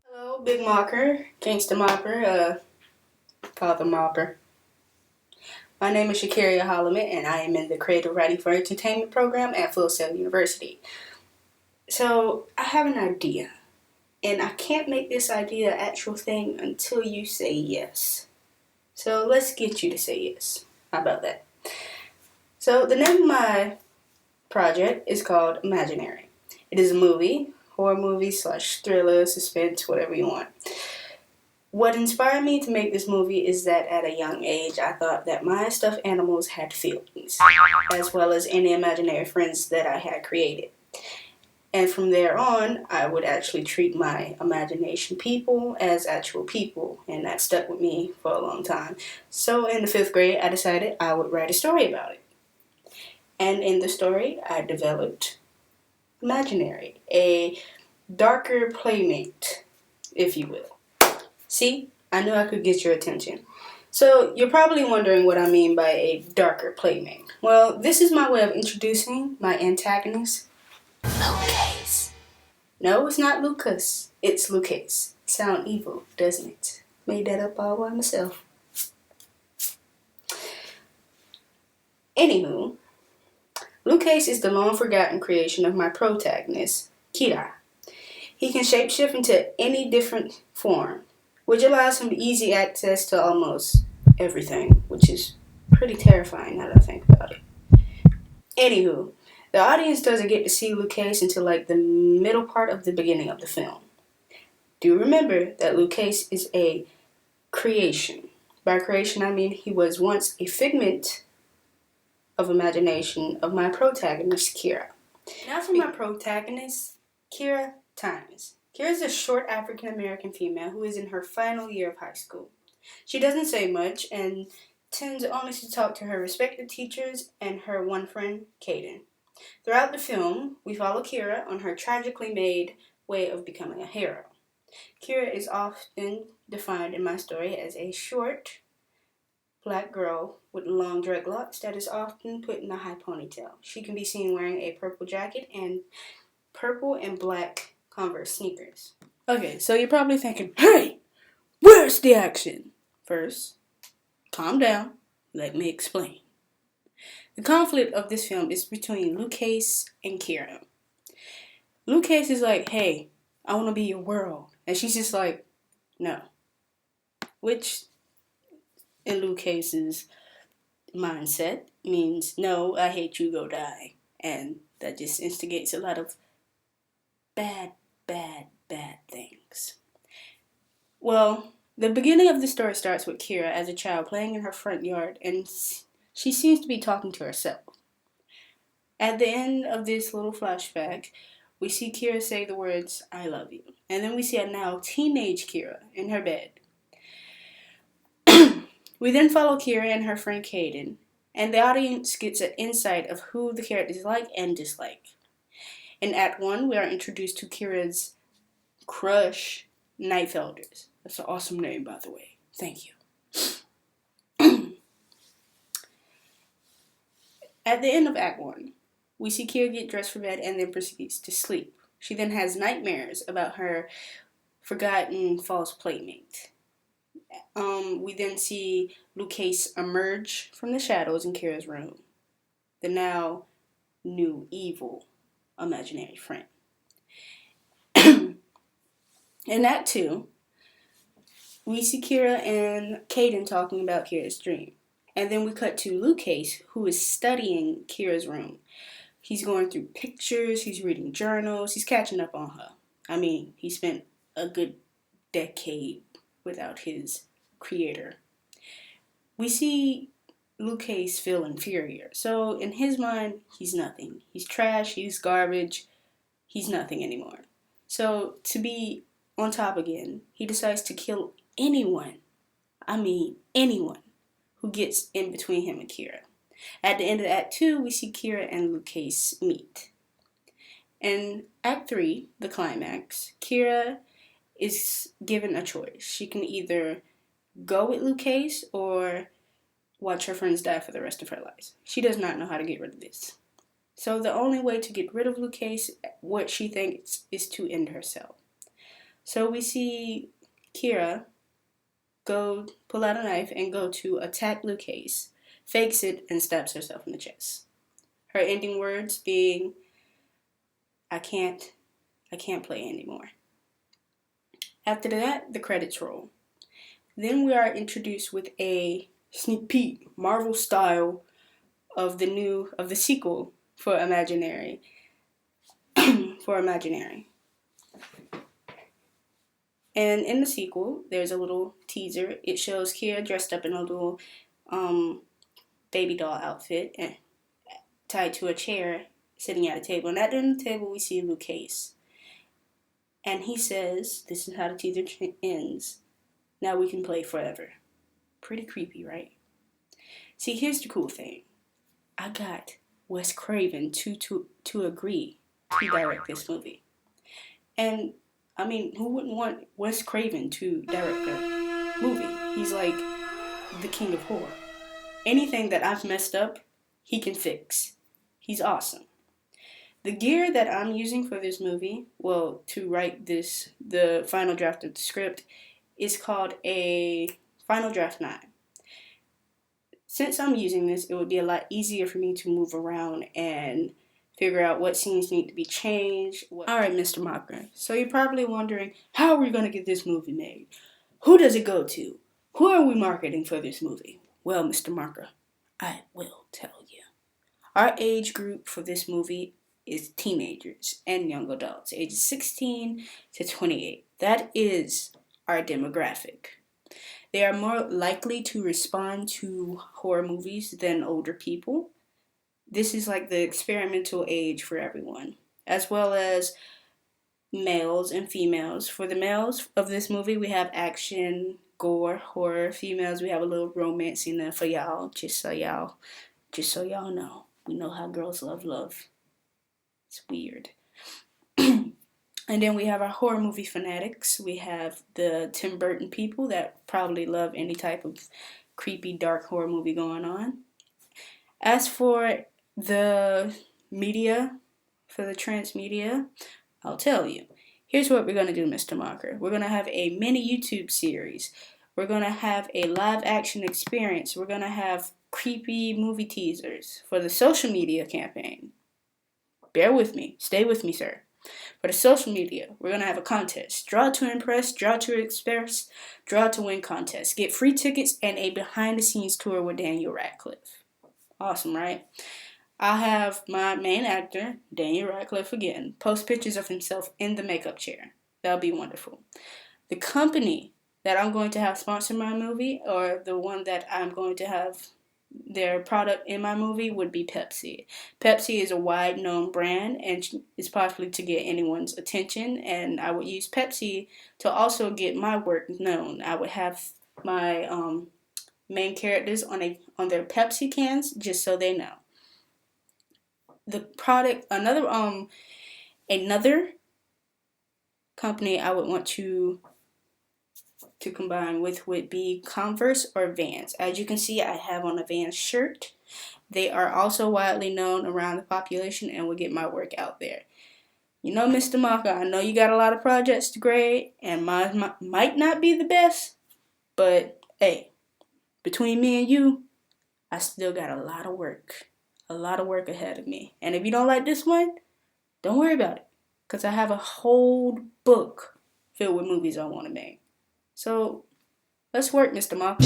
Hello, Big Macher, Gangsta Mopper, Father Mopper. My name is Shakaria Holloman, and I am in the Creative Writing for Entertainment program at Full Sail University. So, I have an idea, and I can't make this idea an actual thing until you say yes. So, let's get you to say yes. How about that? So, the name of my project is called Imaginary. It is a movie, horror movie / thriller, suspense, whatever you want. What inspired me to make this movie is that at a young age, I thought that my stuffed animals had feelings, as well as any imaginary friends that I had created. And from there on, I would actually treat my imagination people as actual people, and that stuck with me for a long time. So in the 5th grade, I decided I would write a story about it. And in the story, I developed Imaginary, a darker playmate, if you will. See, I knew I could get your attention. So, you're probably wondering what I mean by a darker playmate. Well, this is my way of introducing my antagonist, Lucas. No, it's not Lucas. It's Lucas. Sound evil, doesn't it? Made that up all by myself. Anywho, Lucas is the long-forgotten creation of my protagonist, Kira. He can shapeshift into any different form, which allows him easy access to almost everything, which is pretty terrifying now that I think about it. Anywho, the audience doesn't get to see Lucas until like the middle part of the beginning of the film. Do remember that Lucas is a creation. By creation, I mean he was once a figment of imagination of my protagonist, Kira. Now for my protagonist, Kira Times. Kira is a short African-American female who is in her final year of high school. She doesn't say much and tends only to talk to her respected teachers and her one friend, Kaden. Throughout the film, we follow Kira on her tragically made way of becoming a hero. Kira is often defined in my story as a short, black girl with long dreadlocks that is often put in a high ponytail. She can be seen wearing a purple jacket and purple and black Converse sneakers. Okay, so you're probably thinking, hey, where's the action? First, calm down. Let me explain. The conflict of this film is between Lucas and Kira. Lucas is like, hey, I want to be your world. And she's just like, no. Which, in Lucas's mindset, means, no, I hate you, go die. And that just instigates a lot of bad things. Well, the beginning of the story starts with Kira as a child playing in her front yard, and she seems to be talking to herself. At the end of this little flashback, we see Kira say the words, I love you. And then we see a now teenage Kira in her bed. We then follow Kira and her friend Kaden, and the audience gets an insight of who the characters like and dislike. In Act 1, we are introduced to Kira's crush, Nightfelders. That's an awesome name, by the way. Thank you. At the end of Act 1, we see Kira get dressed for bed and then proceeds to sleep. She then has nightmares about her forgotten false playmate. We then see Lucas emerge from the shadows in Kira's room, the now new evil imaginary friend. In Act 2, we see Kira and Kaden talking about Kira's dream. And then we cut to Lucas, who is studying Kira's room. He's going through pictures, he's reading journals, he's catching up on her. I mean, he spent a good decade without his creator. We see Lucas feel inferior. So in his mind, he's nothing. He's trash, he's garbage, he's nothing anymore. So to be on top again, he decides to kill anyone, who gets in between him and Kira. At the end of Act 2, we see Kira and Lucas meet. In Act 3, the climax, Kira is given a choice. She can either go with Lucas or watch her friends die for the rest of her life. She does not know how to get rid of this. So the only way to get rid of Lucchese, what she thinks, is to end herself. So we see Kira go pull out a knife and go to attack Lucchese, fakes it, and stabs herself in the chest. Her ending words being, I can't play anymore. After that, the credits roll. Then we are introduced with a sneak peek, Marvel style, of the sequel for Imaginary. for Imaginary. And in the sequel, there's a little teaser. It shows Kira dressed up in a little baby doll outfit and tied to a chair, sitting at a table. And at the end of the table, we see Lucchese. And he says, this is how the teaser ends. Now we can play forever. Pretty creepy, right? See, here's the cool thing. I got Wes Craven to agree to direct this movie. And, I mean, who wouldn't want Wes Craven to direct a movie? He's like the king of horror. Anything that I've messed up, he can fix. He's awesome. The gear that I'm using for this movie, well, to write the final draft of the script, is called a Final Draft 9. Since I'm using this, it would be a lot easier for me to move around and figure out what scenes need to be changed. Alright, Mr. Macher, so you're probably wondering, how are we going to get this movie made? Who does it go to? Who are we marketing for this movie? Well, Mr. Macher, I will tell you. Our age group for this movie is teenagers and young adults, ages 16 to 28. That is our demographic. They are more likely to respond to horror movies than older people. This is like the experimental age for everyone, as well as males and females. For the males of this movie, we have action, gore, horror. Females, we have a little romance in there for y'all, just so y'all know. We know how girls love. It's weird. And then we have our horror movie fanatics. We have the Tim Burton people that probably love any type of creepy, dark horror movie going on. As for the media, for the transmedia, I'll tell you. Here's what we're going to do, Mr. Macher. We're going to have a mini YouTube series. We're going to have a live action experience. We're going to have creepy movie teasers for the social media campaign. Bear with me. Stay with me, sir. For the social media, we're going to have a contest. Draw to impress, draw to express, draw to win contest. Get free tickets and a behind-the-scenes tour with Daniel Radcliffe. Awesome, right? I'll have my main actor, Daniel Radcliffe again, post pictures of himself in the makeup chair. That'll be wonderful. The company that I'm going to have sponsor my movie, or the one that I'm going to have their product in my movie, would be Pepsi. Pepsi is a wide known brand and is possibly to get anyone's attention, and I would use Pepsi to also get my work known. I would have my main characters on their Pepsi cans just so they know. The product, another company I would want to combine with would be Converse or Vans. As you can see, I have on a Vans shirt. They are also widely known around the population and will get my work out there. You know, Mr. Macher, I know you got a lot of projects to grade, and mine might not be the best, but hey, between me and you, I still got a lot of work ahead of me. And if you don't like this one, don't worry about it, because I have a whole book filled with movies I want to make. So, let's work, Mr. Macher.